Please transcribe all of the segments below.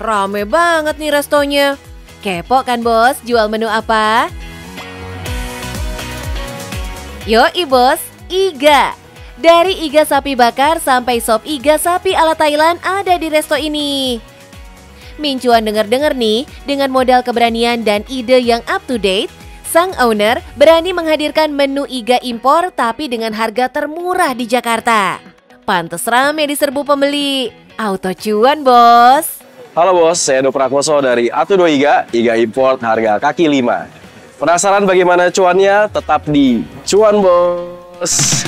rame banget nih restonya. Kepo kan bos, jual menu apa? Yoi bos, iga. Dari iga sapi bakar sampai sop iga sapi ala Thailand ada di resto ini. Mincuan denger-denger nih, dengan modal keberanian dan ide yang up to date, sang owner berani menghadirkan menu iga impor tapi dengan harga termurah di Jakarta. Pantes rame diserbu pembeli. Auto cuan bos. Halo bos, saya Edo Prakoso dari Atu2 Iga Import harga kaki 5. Penasaran bagaimana cuannya? Tetap di Cuan Bos.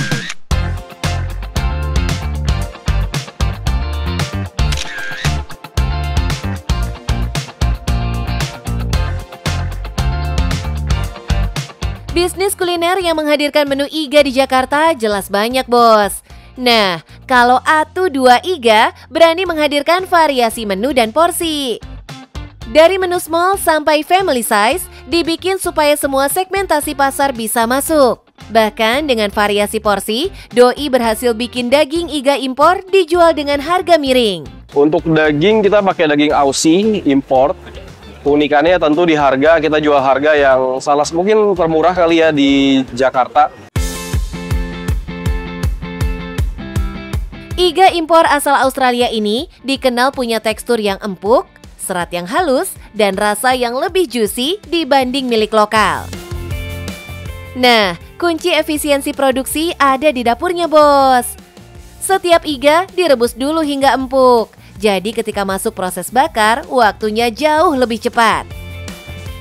Bisnis kuliner yang menghadirkan menu iga di Jakarta jelas banyak bos. Nah, kalau Atu2 Iga berani menghadirkan variasi menu dan porsi. Dari menu small sampai family size, dibikin supaya semua segmentasi pasar bisa masuk. Bahkan dengan variasi porsi, Doi berhasil bikin daging iga impor dijual dengan harga miring. Untuk daging kita pakai daging Aussie import. Keunikannya tentu di harga, kita jual harga yang mungkin termurah kali ya di Jakarta. Iga impor asal Australia ini dikenal punya tekstur yang empuk, serat yang halus, dan rasa yang lebih juicy dibanding milik lokal. Nah, kunci efisiensi produksi ada di dapurnya bos. Setiap iga direbus dulu hingga empuk. Jadi ketika masuk proses bakar, waktunya jauh lebih cepat.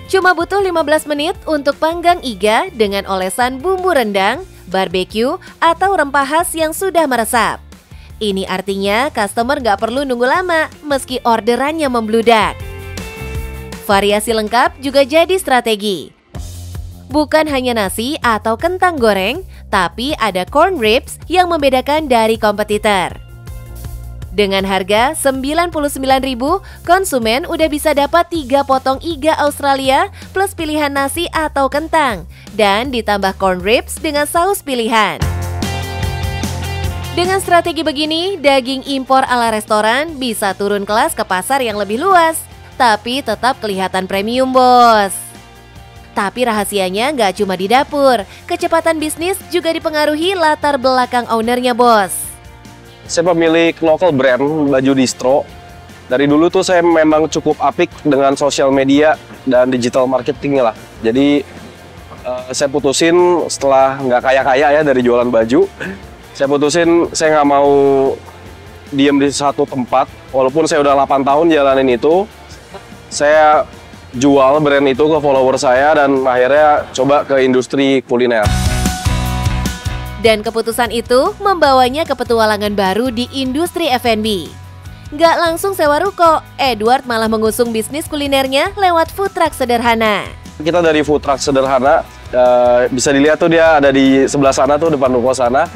Cuma butuh 15 menit untuk panggang iga dengan olesan bumbu rendang, barbeque, atau rempah khas yang sudah meresap. Ini artinya customer nggak perlu nunggu lama meski orderannya membludak. Variasi lengkap juga jadi strategi. Bukan hanya nasi atau kentang goreng, tapi ada corn ribs yang membedakan dari kompetitor. Dengan harga Rp99.000, konsumen udah bisa dapat 3 potong iga Australia plus pilihan nasi atau kentang dan ditambah corn ribs dengan saus pilihan. Dengan strategi begini, daging impor ala restoran bisa turun kelas ke pasar yang lebih luas, tapi tetap kelihatan premium bos. Tapi rahasianya nggak cuma di dapur, kecepatan bisnis juga dipengaruhi latar belakang ownernya bos. Saya pemilik local brand baju distro. Dari dulu tuh saya memang cukup apik dengan sosial media dan digital marketing lah. Jadi saya putusin setelah nggak kaya-kaya ya dari jualan baju. Saya putusin saya nggak mau diem di satu tempat. Walaupun saya udah 8 tahun jalanin itu, saya jual brand itu ke follower saya dan akhirnya coba ke industri kuliner. Dan keputusan itu membawanya ke petualangan baru di industri F&B. Nggak langsung sewa ruko, Edward malah mengusung bisnis kulinernya lewat food truck sederhana. Kita dari food truck sederhana, bisa dilihat tuh dia ada di sebelah sana tuh, depan ruko sana.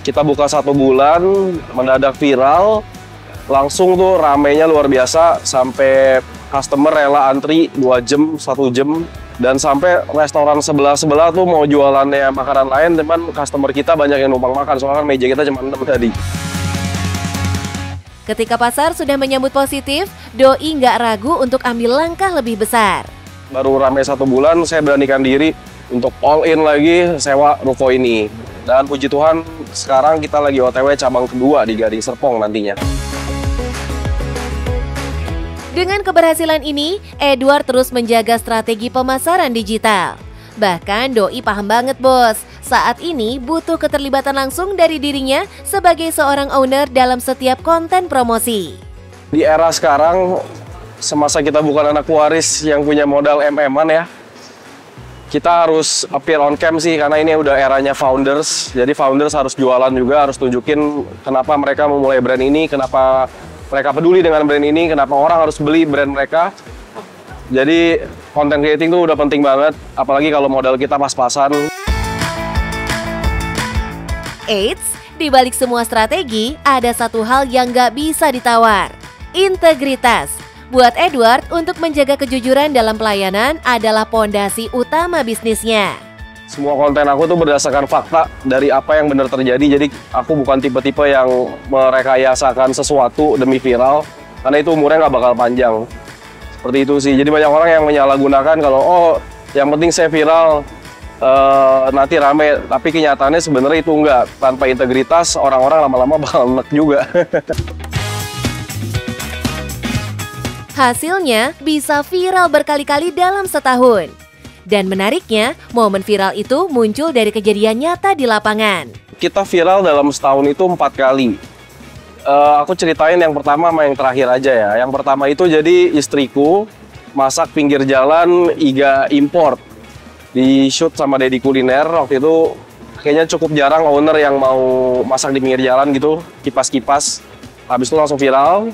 Kita buka 1 bulan, mendadak viral, langsung tuh ramenya luar biasa, sampai customer rela antri 2 jam, 1 jam, dan sampai restoran sebelah-sebelah tuh mau jualannya makanan lain, teman customer kita banyak yang numpang makan, soalnya kan meja kita cuma 6 tadi. Ketika pasar sudah menyambut positif, Doi nggak ragu untuk ambil langkah lebih besar. Baru rame 1 bulan, saya beranikan diri untuk all in lagi sewa ruko ini. Dan puji Tuhan, sekarang kita lagi OTW cabang kedua di Gading Serpong nantinya. Dengan keberhasilan ini, Edward terus menjaga strategi pemasaran digital. Bahkan Doi paham banget bos, saat ini butuh keterlibatan langsung dari dirinya sebagai seorang owner dalam setiap konten promosi. Di era sekarang, semasa kita bukan anak waris yang punya modal MM-an ya, kita harus appear on cam sih, karena ini udah eranya founders. Jadi founders harus jualan juga, harus tunjukin kenapa mereka memulai brand ini, kenapa mereka peduli dengan brand ini, kenapa orang harus beli brand mereka. Jadi content creating tuh udah penting banget, apalagi kalau modal kita pas-pasan. Eits, di balik semua strategi, ada satu hal yang nggak bisa ditawar, integritas. Buat Edward, untuk menjaga kejujuran dalam pelayanan adalah pondasi utama bisnisnya. Semua konten aku tuh berdasarkan fakta dari apa yang benar terjadi. Jadi aku bukan tipe-tipe yang merekayasakan sesuatu demi viral. karena itu umurnya nggak bakal panjang. Seperti itu sih. Jadi banyak orang yang menyalahgunakan kalau yang penting saya viral, nanti rame, tapi kenyataannya sebenarnya itu enggak. Tanpa integritas, orang-orang lama-lama bakal enek juga. Hasilnya bisa viral berkali-kali dalam setahun. Dan menariknya, momen viral itu muncul dari kejadian nyata di lapangan. Kita viral dalam setahun itu 4 kali. Aku ceritain yang pertama sama yang terakhir aja ya. Yang pertama itu jadi istriku masak pinggir jalan iga import. Di shoot sama Deddy Kuliner, waktu itu kayaknya cukup jarang owner yang mau masak di pinggir jalan gitu, kipas-kipas. Habis itu langsung viral.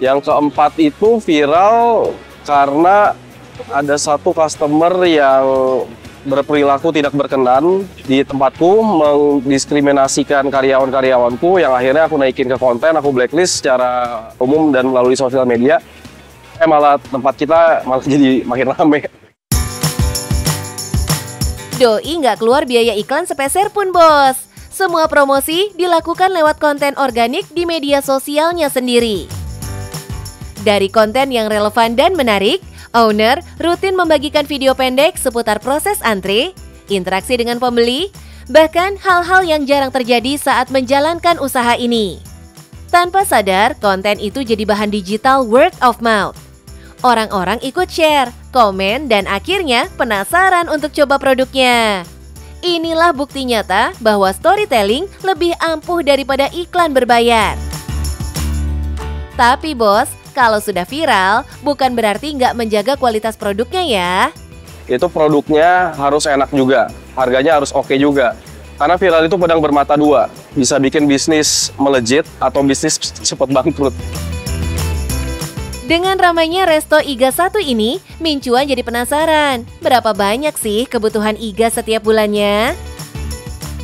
Yang keempat itu viral karena ada satu customer yang berperilaku tidak berkenan di tempatku, mendiskriminasikan karyawan-karyawanku, yang akhirnya aku naikin ke konten, aku blacklist secara umum dan melalui sosial media. Malah tempat kita malah jadi makin rame. Doi nggak keluar biaya iklan sepeser pun, bos. Semua promosi dilakukan lewat konten organik di media sosialnya sendiri. Dari konten yang relevan dan menarik, owner rutin membagikan video pendek seputar proses antre, interaksi dengan pembeli, bahkan hal-hal yang jarang terjadi saat menjalankan usaha ini. Tanpa sadar, konten itu jadi bahan digital word of mouth. Orang-orang ikut share, komen, dan akhirnya penasaran untuk coba produknya. Inilah bukti nyata bahwa storytelling lebih ampuh daripada iklan berbayar. Tapi bos, kalau sudah viral, bukan berarti nggak menjaga kualitas produknya ya. Itu produknya harus enak juga, harganya harus oke juga. Karena viral itu pedang bermata dua, bisa bikin bisnis melejit atau bisnis cepat bangkrut. Dengan ramainya resto iga 1 ini, Mincuan jadi penasaran, berapa banyak sih kebutuhan iga setiap bulannya?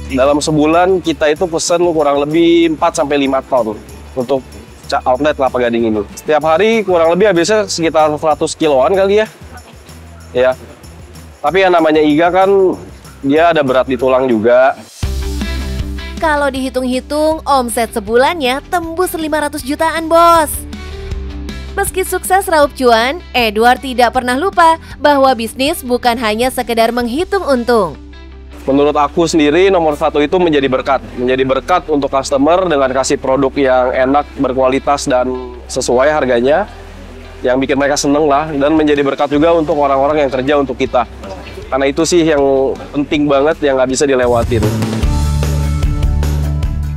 Dalam sebulan kita itu pesen kurang lebih 4-5 ton untuk outlet Kelapa Gading ini. Setiap hari kurang lebih habisnya sekitar 100 kiloan kali ya. Ya. Tapi yang namanya iga kan dia ada berat di tulang juga. Kalau dihitung-hitung, omset sebulannya tembus 500 jutaan, bos. Meski sukses raup cuan, Edward tidak pernah lupa bahwa bisnis bukan hanya sekedar menghitung untung. Menurut aku sendiri, nomor 1 itu menjadi berkat. Menjadi berkat untuk customer dengan kasih produk yang enak, berkualitas, dan sesuai harganya. Yang bikin mereka seneng lah. Dan menjadi berkat juga untuk orang-orang yang kerja untuk kita. Karena itu sih yang penting banget, yang nggak bisa dilewatin.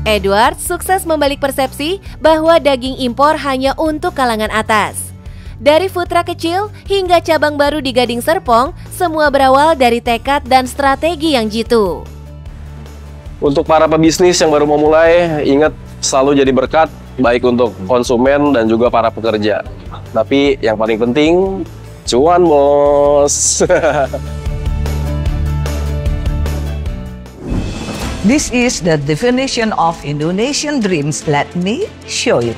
Edward sukses membalik persepsi bahwa daging impor hanya untuk kalangan atas. Dari food truck kecil hingga cabang baru di Gading Serpong, semua berawal dari tekad dan strategi yang jitu. Untuk para pebisnis yang baru mau mulai, ingat selalu jadi berkat, baik untuk konsumen dan juga para pekerja. Tapi yang paling penting, cuan bos! This is the definition of Indonesian dreams. Let me show you.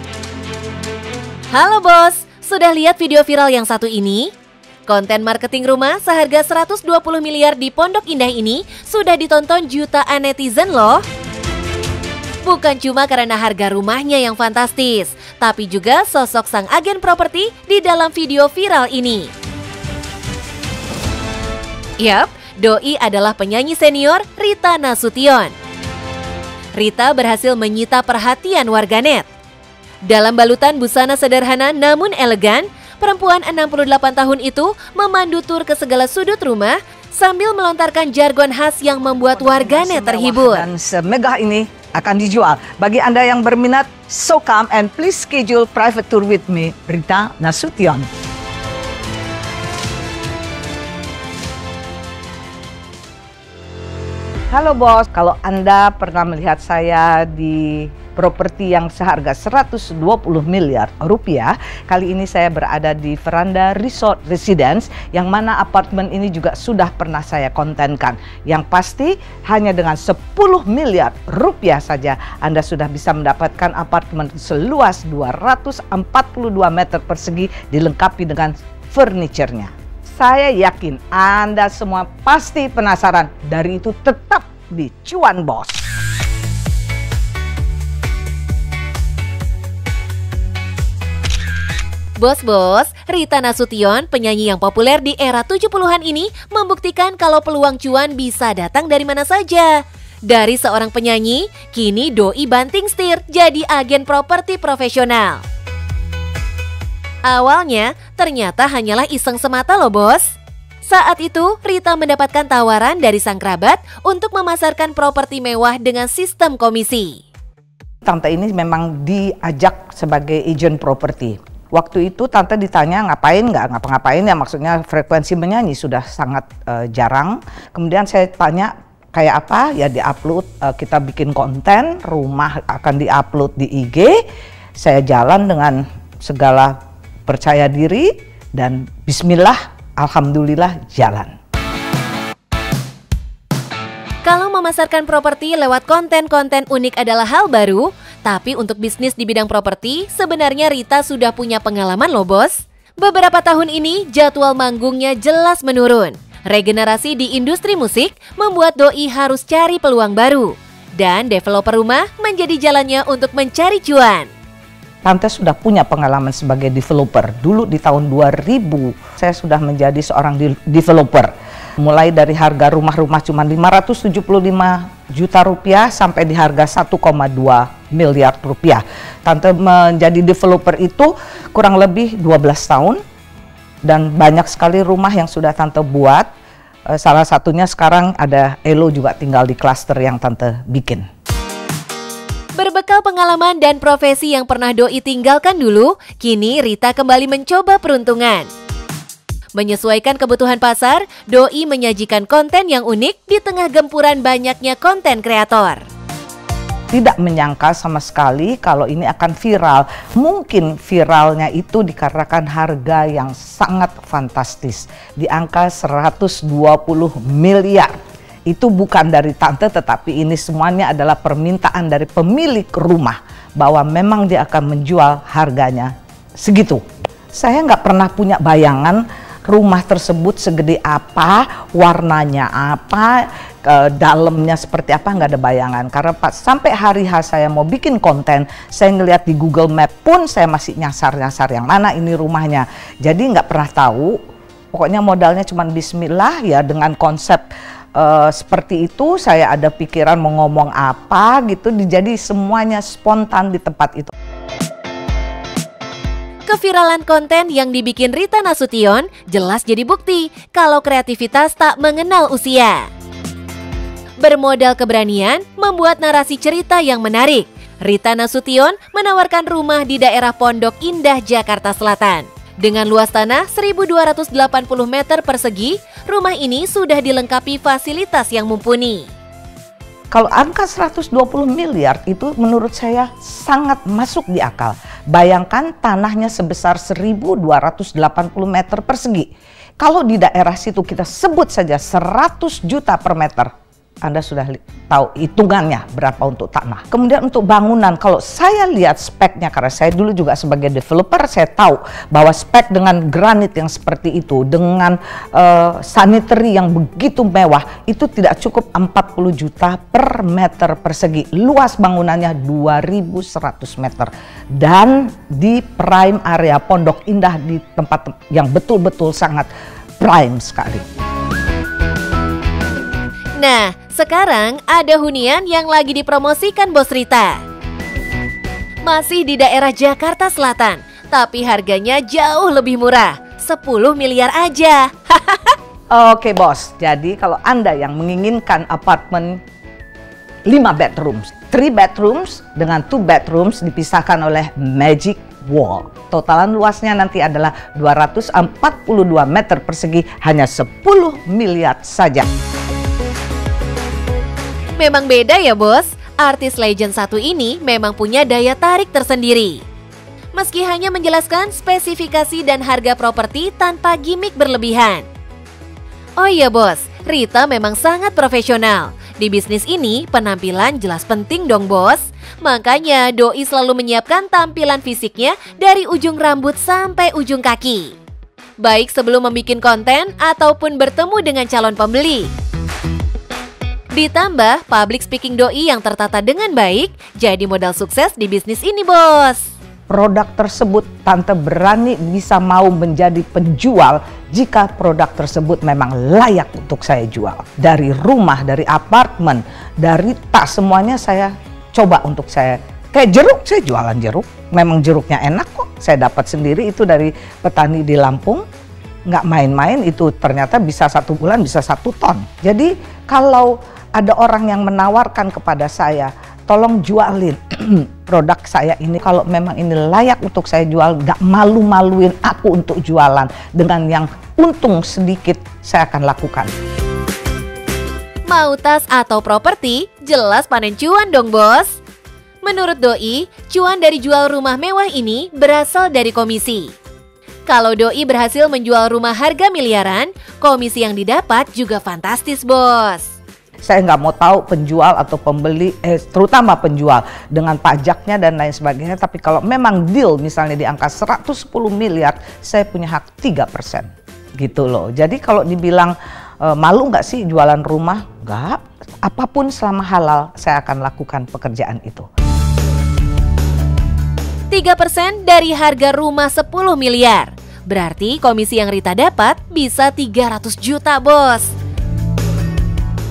Halo bos, sudah lihat video viral yang satu ini? Konten marketing rumah seharga 120 miliar di Pondok Indah ini sudah ditonton jutaan netizen loh. Bukan cuma karena harga rumahnya yang fantastis, tapi juga sosok sang agen properti di dalam video viral ini. Yap, doi adalah penyanyi senior Rita Nasution. Rita berhasil menyita perhatian warganet. Dalam balutan busana sederhana namun elegan, perempuan 68 tahun itu memandu tur ke segala sudut rumah sambil melontarkan jargon khas yang membuat warganet terhibur. Dan semegah ini akan dijual. Bagi Anda yang berminat, so come and please schedule private tour with me, Rita Nasution. Halo bos, kalau Anda pernah melihat saya di properti yang seharga 120 miliar rupiah, kali ini saya berada di Veranda Resort Residence, yang mana apartemen ini juga sudah pernah saya kontenkan. Yang pasti hanya dengan 10 miliar rupiah saja Anda sudah bisa mendapatkan apartemen seluas 242 meter persegi dilengkapi dengan furniture-nya. Saya yakin Anda semua pasti penasaran, dari itu tetap di Cuan Bos. Bos-bos, Rita Nasution, penyanyi yang populer di era 70-an ini membuktikan kalau peluang cuan bisa datang dari mana saja. Dari seorang penyanyi, kini doi banting setir jadi agen properti profesional. Awalnya, ternyata hanyalah iseng semata loh bos. Saat itu, Rita mendapatkan tawaran dari sang kerabat untuk memasarkan properti mewah dengan sistem komisi. Tante ini memang diajak sebagai agent properti. Waktu itu tante ditanya ngapain, nggak ngapa-ngapain ya, maksudnya frekuensi menyanyi sudah sangat jarang. Kemudian saya tanya kayak apa, ya di-upload, kita bikin konten, rumah akan di-upload di IG. Saya jalan dengan segala percaya diri dan bismillah, alhamdulillah jalan. Kalau memasarkan properti lewat konten-konten unik adalah hal baru, tapi untuk bisnis di bidang properti, sebenarnya Rita sudah punya pengalaman loh bos. Beberapa tahun ini, jadwal manggungnya jelas menurun. Regenerasi di industri musik membuat doi harus cari peluang baru. Dan developer rumah menjadi jalannya untuk mencari cuan. Tante sudah punya pengalaman sebagai developer. Dulu di tahun 2000, saya sudah menjadi seorang developer. Mulai dari harga rumah-rumah cuma 575 juta rupiah sampai di harga 1,2 miliar rupiah. Tante menjadi developer itu kurang lebih 12 tahun dan banyak sekali rumah yang sudah Tante buat. Salah satunya sekarang ada Elo juga tinggal di klaster yang Tante bikin. Berbekal pengalaman dan profesi yang pernah doi tinggalkan dulu, kini Rita kembali mencoba peruntungan. Menyesuaikan kebutuhan pasar, doi menyajikan konten yang unik di tengah gempuran banyaknya konten kreator. Tidak menyangka sama sekali kalau ini akan viral. Mungkin viralnya itu dikarenakan harga yang sangat fantastis. Di angka 120 miliar. Itu bukan dari tante, tetapi ini semuanya adalah permintaan dari pemilik rumah. Bahwa memang dia akan menjual harganya segitu. Saya nggak pernah punya bayangan rumah tersebut segede apa, warnanya apa, dalamnya seperti apa, nggak ada bayangan. Karena sampai hari H saya mau bikin konten, saya ngeliat di Google Map pun saya masih nyasar-nyasar yang mana ini rumahnya. Jadi nggak pernah tahu, pokoknya modalnya cuma bismillah ya, dengan konsep seperti itu. Saya ada pikiran mau ngomong apa gitu, jadi semuanya spontan di tempat itu. Keviralan konten yang dibikin Rita Nasution jelas jadi bukti kalau kreativitas tak mengenal usia. Bermodal keberanian membuat narasi cerita yang menarik, Rita Nasution menawarkan rumah di daerah Pondok Indah, Jakarta Selatan. Dengan luas tanah 1.280 meter persegi, rumah ini sudah dilengkapi fasilitas yang mumpuni. Kalau angka 120 miliar itu menurut saya sangat masuk di akal. Bayangkan tanahnya sebesar 1.280 meter persegi. Kalau di daerah situ kita sebut saja 100 juta per meter. Anda sudah tahu hitungannya berapa untuk tanah. Kemudian untuk bangunan, kalau saya lihat speknya, karena saya dulu juga sebagai developer, saya tahu bahwa spek dengan granit yang seperti itu, dengan sanitary yang begitu mewah, itu tidak cukup 40 juta per meter persegi. Luas bangunannya 2.100 meter. Dan di prime area Pondok Indah, di tempat yang betul-betul sangat prime sekali. Nah, sekarang ada hunian yang lagi dipromosikan Bos Rita. Masih di daerah Jakarta Selatan, tapi harganya jauh lebih murah, 10 miliar aja. Oke bos, jadi kalau Anda yang menginginkan apartemen 5 bedrooms, 3 bedrooms dengan 2 bedrooms dipisahkan oleh magic wall. Totalan luasnya nanti adalah 242 meter persegi, hanya 10 miliar saja. Memang beda ya bos, artis legend satu ini memang punya daya tarik tersendiri. Meski hanya menjelaskan spesifikasi dan harga properti tanpa gimmick berlebihan. Oh iya bos, Rita memang sangat profesional. Di bisnis ini penampilan jelas penting dong bos. Makanya doi selalu menyiapkan tampilan fisiknya dari ujung rambut sampai ujung kaki. Baik sebelum membuat konten ataupun bertemu dengan calon pembeli. Ditambah public speaking doi yang tertata dengan baik, jadi modal sukses di bisnis ini bos. produk tersebut, Tante berani bisa mau menjadi penjual jika produk tersebut memang layak untuk saya jual. Dari rumah, dari apartemen, dari tas, semuanya saya coba untuk saya. Kayak jeruk, saya jualan jeruk. Memang jeruknya enak kok. Saya dapat sendiri itu dari petani di Lampung. Nggak main-main, itu ternyata bisa 1 bulan bisa 1 ton. Jadi kalau ada orang yang menawarkan kepada saya, tolong jualin produk saya ini, kalau memang ini layak untuk saya jual, gak malu-maluin aku untuk jualan, dengan yang untung sedikit saya akan lakukan. Mau tas atau properti, jelas panen cuan dong bos. Menurut Doi, cuan dari jual rumah mewah ini berasal dari komisi. Kalau Doi berhasil menjual rumah harga miliaran, komisi yang didapat juga fantastis bos. Saya nggak mau tahu penjual atau pembeli, terutama penjual dengan pajaknya dan lain sebagainya. Tapi kalau memang deal misalnya di angka 110 miliar, saya punya hak 3%. Gitu loh. Jadi kalau dibilang malu nggak sih jualan rumah? Nggak. Apapun selama halal, saya akan lakukan pekerjaan itu. 3% dari harga rumah 10 miliar. Berarti komisi yang Rita dapat bisa 300 juta bos.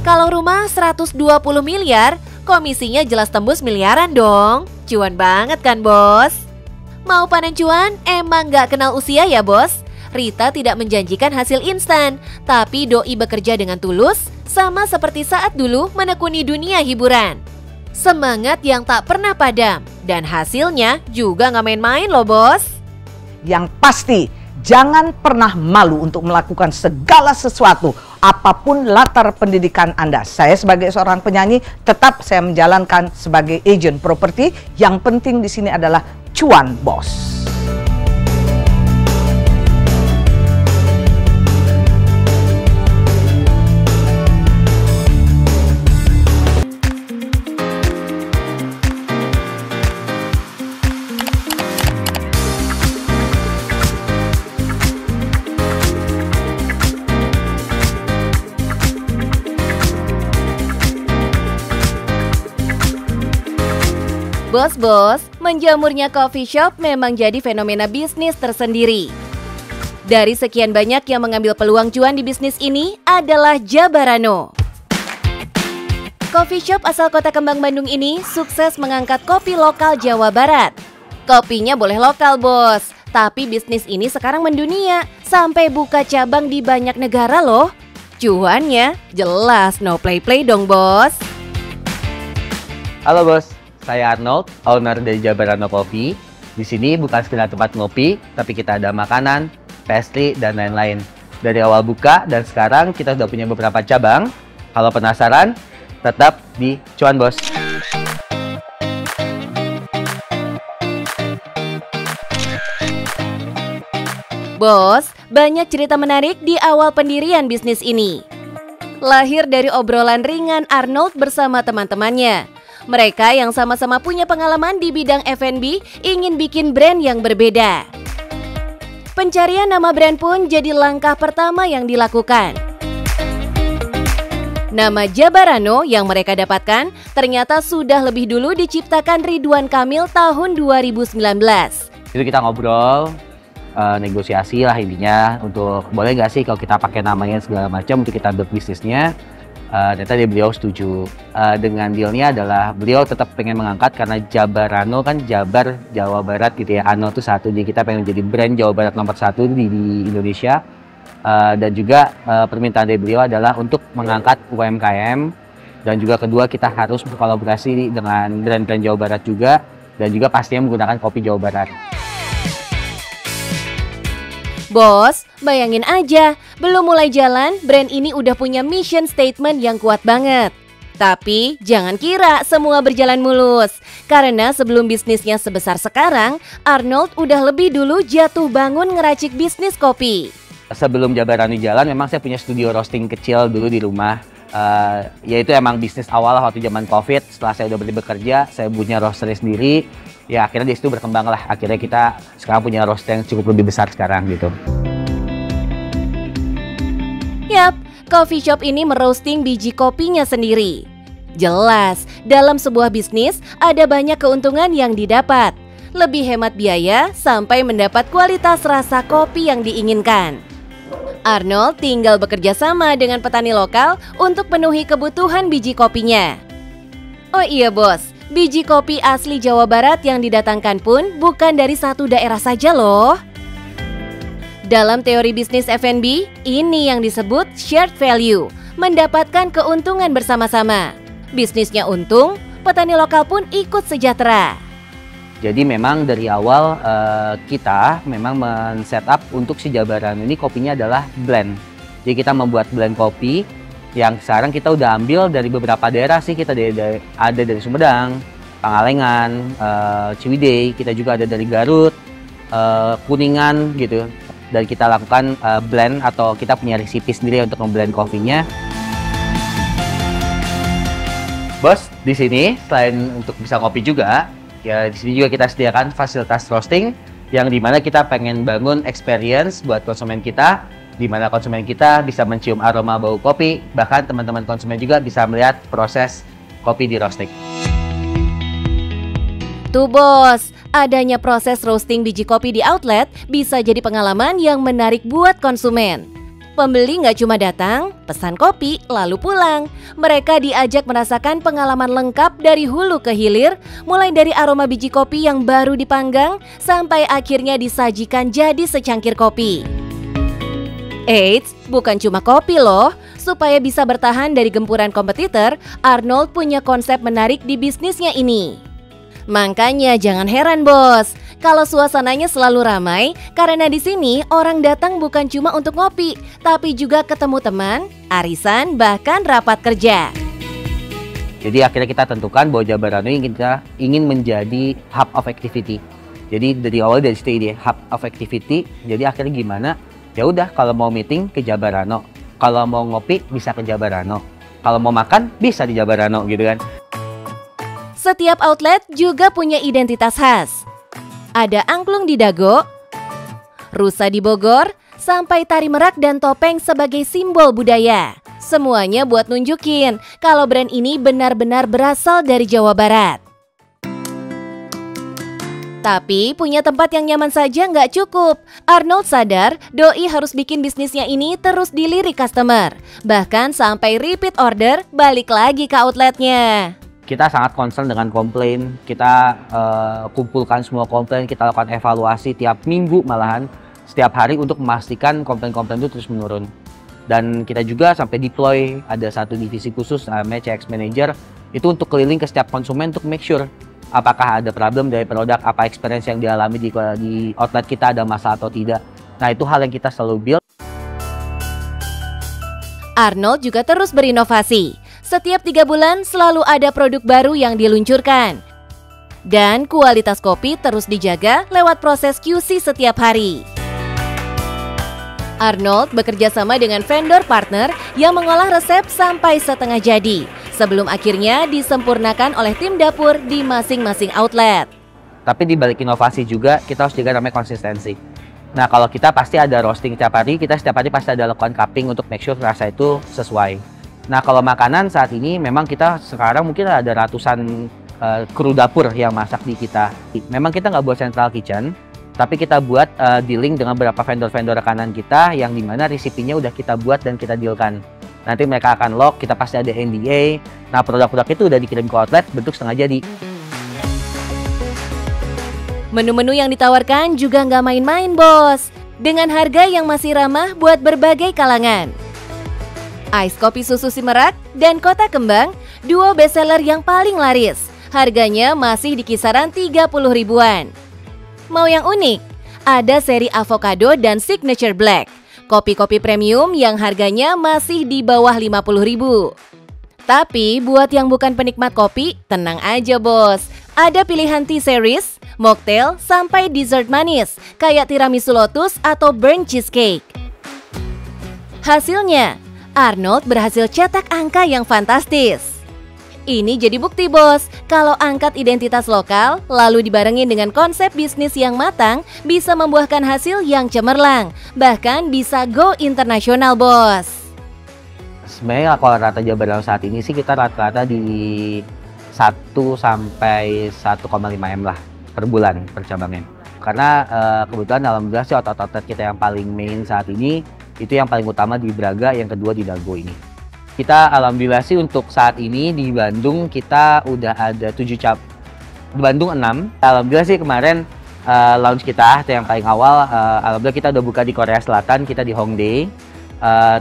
Kalau rumah 120 miliar, komisinya jelas tembus miliaran dong. Cuan banget kan bos? Mau panen cuan emang gak kenal usia ya bos? Rita tidak menjanjikan hasil instan, tapi Doi bekerja dengan tulus, sama seperti saat dulu menekuni dunia hiburan. Semangat yang tak pernah padam, dan hasilnya juga gak main-main loh bos. Yang pasti, jangan pernah malu untuk melakukan segala sesuatu, apapun latar pendidikan Anda. Saya sebagai seorang penyanyi, tetap saya menjalankan sebagai agent properti. Yang penting di sini adalah cuan, bos. Bos-bos, menjamurnya coffee shop memang jadi fenomena bisnis tersendiri. Dari sekian banyak yang mengambil peluang cuan di bisnis ini adalah Jabarano. Coffee shop asal Kota Kembang Bandung ini sukses mengangkat kopi lokal Jawa Barat. Kopinya boleh lokal bos, tapi bisnis ini sekarang mendunia, sampai buka cabang di banyak negara loh. Cuannya jelas no play-play dong bos. Halo bos. Saya Arnold, owner dari Jabarano Coffee. Di sini bukan sekedar tempat ngopi, tapi kita ada makanan, pastry, dan lain-lain. Dari awal buka dan sekarang kita sudah punya beberapa cabang. Kalau penasaran, tetap di Cuan Bos. Bos, banyak cerita menarik di awal pendirian bisnis ini. Lahir dari obrolan ringan Arnold bersama teman-temannya. Mereka yang sama-sama punya pengalaman di bidang F&B ingin bikin brand yang berbeda. Pencarian nama brand pun jadi langkah pertama yang dilakukan. Nama Jabarano yang mereka dapatkan ternyata sudah lebih dulu diciptakan Ridwan Kamil tahun 2019. Itu kita ngobrol, negosiasi lah intinya untuk boleh nggak sih kalau kita pakai namanya segala macam untuk kita build bisnisnya. Ternyata beliau setuju. Dengan dealnya adalah beliau tetap pengen mengangkat karena Jabarano kan Jabar Jawa Barat gitu ya. Ano itu satu, jadi kita pengen jadi brand Jawa Barat nomor 1 di Indonesia. Dan juga permintaan dari beliau adalah untuk mengangkat UMKM. Dan juga kedua kita harus berkolaborasi dengan brand-brand Jawa Barat juga. Dan juga pastinya menggunakan kopi Jawa Barat. Bos, bayangin aja, belum mulai jalan, brand ini udah punya mission statement yang kuat banget. Tapi jangan kira semua berjalan mulus, karena sebelum bisnisnya sebesar sekarang, Arnold udah lebih dulu jatuh bangun ngeracik bisnis kopi. Sebelum Jabarano jalan, memang saya punya studio roasting kecil dulu di rumah. Yaitu emang bisnis awal waktu zaman COVID. Setelah saya udah berhenti bekerja, saya punya roastery sendiri. Ya akhirnya di situ berkembang lah. Akhirnya kita sekarang punya roaster yang cukup lebih besar sekarang gitu. Yap, coffee shop ini meroasting biji kopinya sendiri. Jelas, dalam sebuah bisnis ada banyak keuntungan yang didapat. lebih hemat biaya, sampai mendapat kualitas rasa kopi yang diinginkan. Arnold tinggal bekerja sama dengan petani lokal untuk penuhi kebutuhan biji kopinya. Oh iya bos, biji kopi asli Jawa Barat yang didatangkan pun bukan dari satu daerah saja loh. Dalam teori bisnis F&B, ini yang disebut shared value, mendapatkan keuntungan bersama-sama. Bisnisnya untung, petani lokal pun ikut sejahtera. Jadi memang dari awal kita memang men-setup untuk si Jabarano ini kopinya adalah blend. Jadi kita membuat blend kopi yang sekarang kita udah ambil dari beberapa daerah sih. Kita ada dari Sumedang, Pangalengan, Ciwidey, kita juga ada dari Garut, Kuningan gitu. Dan kita lakukan blend atau kita punya resipi sendiri untuk memblend kopinya. Bos, di sini selain untuk bisa ngopi juga, ya di sini juga kita sediakan fasilitas roasting yang dimana kita pengen bangun experience buat konsumen kita, di mana konsumen kita bisa mencium aroma bau kopi, bahkan teman-teman konsumen juga bisa melihat proses kopi di roasting. Tuh bos, adanya proses roasting biji kopi di outlet bisa jadi pengalaman yang menarik buat konsumen. Pembeli nggak cuma datang, pesan kopi, lalu pulang. Mereka diajak merasakan pengalaman lengkap dari hulu ke hilir, mulai dari aroma biji kopi yang baru dipanggang, sampai akhirnya disajikan jadi secangkir kopi. Eits, bukan cuma kopi loh. Supaya bisa bertahan dari gempuran kompetitor, Arnold punya konsep menarik di bisnisnya ini. Makanya jangan heran bos, kalau suasananya selalu ramai, karena di sini orang datang bukan cuma untuk ngopi, tapi juga ketemu teman, arisan, bahkan rapat kerja. Jadi akhirnya kita tentukan bahwa Jabarano kita ingin menjadi hub of activity. Jadi dari awal dari situ ide hub of activity. Jadi akhirnya gimana? Ya udah, kalau mau meeting ke Jabarano, kalau mau ngopi bisa ke Jabarano, kalau mau makan bisa di Jabarano gitu kan. Setiap outlet juga punya identitas khas. Ada angklung di Dago, rusa di Bogor, sampai tari merak dan topeng sebagai simbol budaya. Semuanya buat nunjukin kalau brand ini benar-benar berasal dari Jawa Barat. Tapi punya tempat yang nyaman saja nggak cukup. Arnold sadar doi harus bikin bisnisnya ini terus dilirik customer. Bahkan sampai repeat order balik lagi ke outletnya. Kita sangat concern dengan komplain, kita kumpulkan semua komplain, kita lakukan evaluasi tiap minggu malahan, setiap hari untuk memastikan komplain-komplain itu terus menurun. Dan kita juga sampai deploy, ada satu divisi khusus namanya CX Manager, itu untuk keliling ke setiap konsumen untuk make sure apakah ada problem dari produk, apa experience yang dialami di outlet kita ada masalah atau tidak. Nah itu hal yang kita selalu build. Arnold juga terus berinovasi. Setiap 3 bulan selalu ada produk baru yang diluncurkan. Dan kualitas kopi terus dijaga lewat proses QC setiap hari. Arnold bekerja sama dengan vendor partner yang mengolah resep sampai setengah jadi, sebelum akhirnya disempurnakan oleh tim dapur di masing-masing outlet. Tapi di balik inovasi juga kita harus jaga namanya konsistensi. Nah kalau kita pasti ada roasting tiap hari, kita setiap hari pasti ada lakukan cupping untuk make sure rasa itu sesuai. Nah kalau makanan saat ini memang kita sekarang mungkin ada ratusan kru dapur yang masak di kita. Memang kita nggak buat central kitchen, tapi kita buat dealing dengan beberapa vendor-vendor rekanan kita yang dimana resipinya udah kita buat dan kita dealkan. Nanti mereka akan lock, kita pasti ada NDA. Nah produk-produk itu udah dikirim ke outlet bentuk setengah jadi. Menu-menu yang ditawarkan juga nggak main-main bos, dengan harga yang masih ramah buat berbagai kalangan. Ice kopi susu si merak dan kota kembang, duo bestseller yang paling laris. Harganya masih di kisaran 30 ribuan. Mau yang unik? Ada seri avocado dan signature black. Kopi-kopi premium yang harganya masih di bawah 50 ribu. Tapi buat yang bukan penikmat kopi, tenang aja bos. Ada pilihan tea series, mocktail, sampai dessert manis kayak tiramisu lotus atau burnt cheesecake. Hasilnya, Arnold berhasil cetak angka yang fantastis. Ini jadi bukti bos, kalau angkat identitas lokal lalu dibarengin dengan konsep bisnis yang matang bisa membuahkan hasil yang cemerlang, bahkan bisa go internasional bos. Sebenarnya kalau rata Jabarano saat ini sih kita rata-rata di 1 sampai 1,5 M lah. per bulan per cabangnya. Karena kebetulan alhamdulillah sih outlet kita yang paling main saat ini itu yang paling utama di Braga, yang kedua di Dago ini. Kita alhamdulillah sih untuk saat ini di Bandung kita udah ada 7 di Bandung 6. Alhamdulillah sih kemarin launch kita yang paling awal, alhamdulillah kita udah buka di Korea Selatan, kita di Hongdae.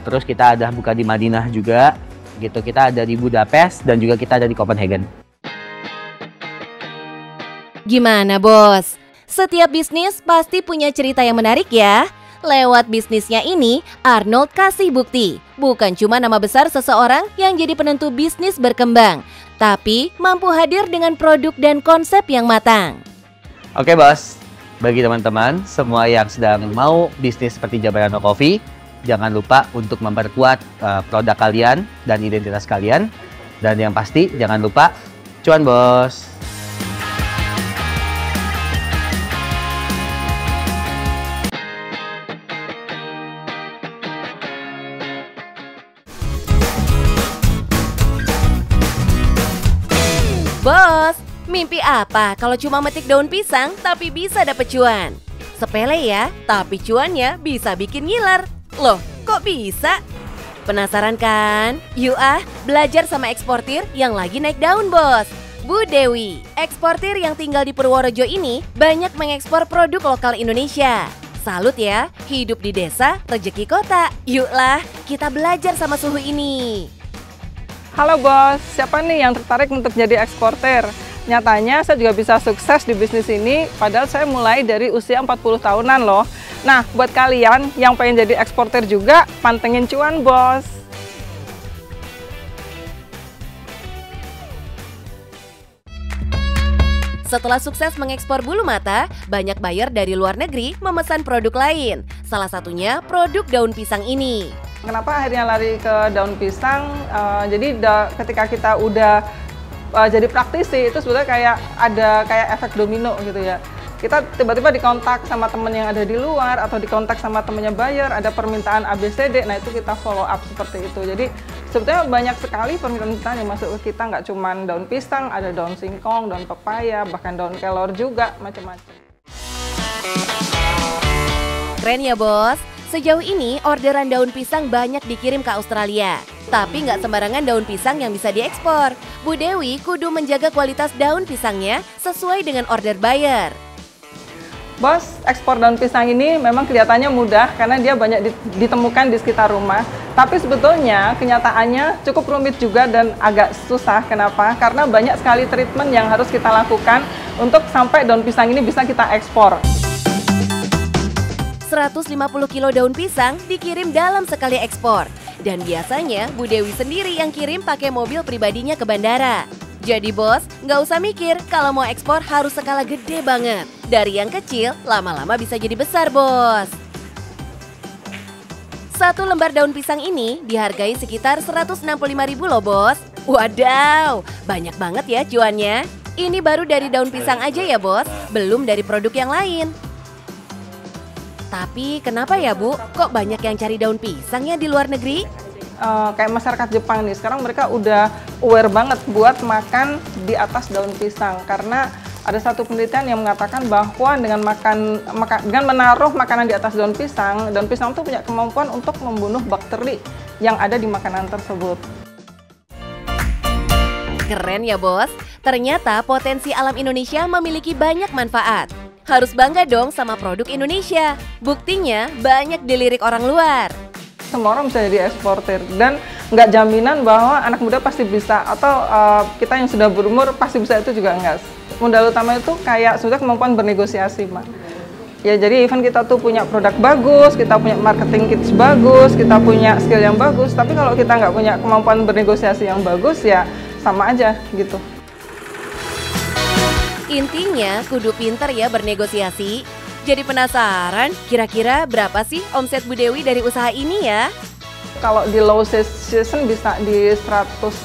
Terus kita ada buka di Madinah juga, gitu. Kita ada di Budapest dan juga kita ada di Copenhagen. Gimana bos? Setiap bisnis pasti punya cerita yang menarik ya. Lewat bisnisnya ini, Arnold kasih bukti. Bukan cuma nama besar seseorang yang jadi penentu bisnis berkembang, tapi mampu hadir dengan produk dan konsep yang matang. Oke bos, bagi teman-teman semua yang sedang mau bisnis seperti Jabarano Coffee, jangan lupa untuk memperkuat produk kalian dan identitas kalian. Dan yang pasti jangan lupa cuan bos. Bos, mimpi apa kalau cuma metik daun pisang tapi bisa dapet cuan? Sepele ya, tapi cuannya bisa bikin ngiler. Loh, kok bisa? Penasaran kan? Yuk belajar sama eksportir yang lagi naik daun bos. Bu Dewi, eksportir yang tinggal di Purworejo ini banyak mengekspor produk lokal Indonesia. Salut ya, hidup di desa, rejeki kota. Yuklah, kita belajar sama suhu ini. Halo bos, siapa nih yang tertarik untuk jadi eksportir? Nyatanya saya juga bisa sukses di bisnis ini, padahal saya mulai dari usia 40 tahunan loh. Nah, buat kalian yang pengen jadi eksportir juga, pantengin cuan bos. Setelah sukses mengekspor bulu mata, banyak buyer dari luar negeri memesan produk lain. Salah satunya produk daun pisang ini. Kenapa akhirnya lari ke daun pisang? Jadi ketika kita udah jadi praktisi, itu sebetulnya kayak efek domino gitu ya. Kita tiba-tiba dikontak sama temen yang ada di luar atau dikontak sama temennya buyer, ada permintaan ABCD, nah itu kita follow up seperti itu. Jadi sebetulnya banyak sekali permintaan yang masuk ke kita, nggak cuma daun pisang, ada daun singkong, daun pepaya, bahkan daun kelor juga, macam-macam. Keren ya bos. Sejauh ini orderan daun pisang banyak dikirim ke Australia. Tapi nggak sembarangan daun pisang yang bisa diekspor. Bu Dewi kudu menjaga kualitas daun pisangnya sesuai dengan order buyer. Bos, ekspor daun pisang ini memang kelihatannya mudah karena dia banyak ditemukan di sekitar rumah. Tapi sebetulnya kenyataannya cukup rumit juga dan agak susah. Kenapa? Karena banyak sekali treatment yang harus kita lakukan untuk sampai daun pisang ini bisa kita ekspor. 150 kilo daun pisang dikirim dalam sekali ekspor. Dan biasanya Bu Dewi sendiri yang kirim pakai mobil pribadinya ke bandara. Jadi bos, nggak usah mikir kalau mau ekspor harus skala gede banget. Dari yang kecil, lama-lama bisa jadi besar bos. Satu lembar daun pisang ini dihargai sekitar 165.000 loh bos. Wadaw, banyak banget ya cuannya. Ini baru dari daun pisang aja ya bos, belum dari produk yang lain. Tapi kenapa ya Bu, kok banyak yang cari daun pisangnya di luar negeri? Kayak masyarakat Jepang nih, sekarang mereka udah aware banget buat makan di atas daun pisang. Karena ada satu penelitian yang mengatakan bahwa dengan menaruh makanan di atas daun pisang itu punya kemampuan untuk membunuh bakteri yang ada di makanan tersebut. Keren ya bos, ternyata potensi alam Indonesia memiliki banyak manfaat. Harus bangga dong sama produk Indonesia. Buktinya banyak dilirik orang luar. Semua orang bisa jadi eksportir dan nggak jaminan bahwa anak muda pasti bisa atau kita yang sudah berumur pasti bisa, itu juga enggak. Modal utama itu kayak sudah kemampuan bernegosiasi, Mak. Ya jadi even kita tuh punya produk bagus, kita punya marketing kits bagus, kita punya skill yang bagus, tapi kalau kita nggak punya kemampuan bernegosiasi yang bagus ya sama aja gitu. Intinya kudu pinter ya bernegosiasi. Jadi penasaran, kira-kira berapa sih omset Bu Dewi dari usaha ini ya? Kalau di low season bisa di 150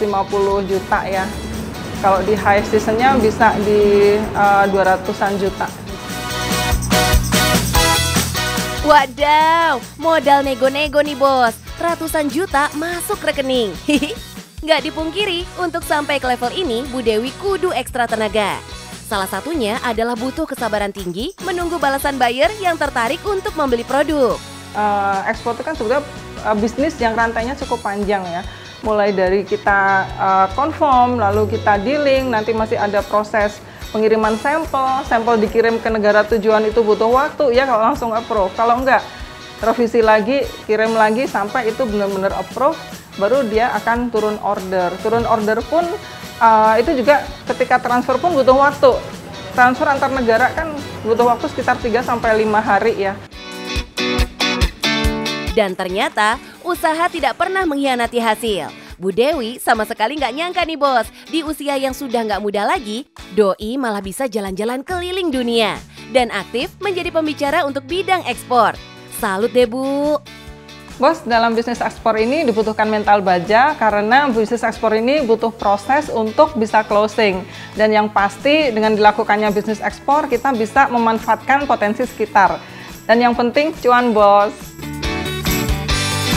juta ya. Kalau di high seasonnya bisa di 200-an juta. Wadaw, modal nego-nego nih bos. Ratusan juta masuk rekening. Nggak dipungkiri, untuk sampai ke level ini Bu Dewi kudu ekstra tenaga. Salah satunya adalah butuh kesabaran tinggi menunggu balasan buyer yang tertarik untuk membeli produk. Ekspor itu kan sebetulnya bisnis yang rantainya cukup panjang ya. Mulai dari kita confirm, lalu kita dealing, nanti masih ada proses pengiriman sampel dikirim ke negara tujuan itu butuh waktu ya kalau langsung approve. Kalau enggak, revisi lagi, kirim lagi sampai itu benar-benar approve, baru dia akan turun order. Turun order pun itu juga ketika transfer pun butuh waktu. Transfer antar negara kan butuh waktu sekitar 3-5 hari ya. Dan ternyata usaha tidak pernah mengkhianati hasil. Bu Dewi sama sekali nggak nyangka nih bos, di usia yang sudah nggak muda lagi, Doi malah bisa jalan-jalan keliling dunia dan aktif menjadi pembicara untuk bidang ekspor. Salut deh Bu. Bos, dalam bisnis ekspor ini dibutuhkan mental baja karena bisnis ekspor ini butuh proses untuk bisa closing. Dan yang pasti dengan dilakukannya bisnis ekspor kita bisa memanfaatkan potensi sekitar. Dan yang penting cuan bos.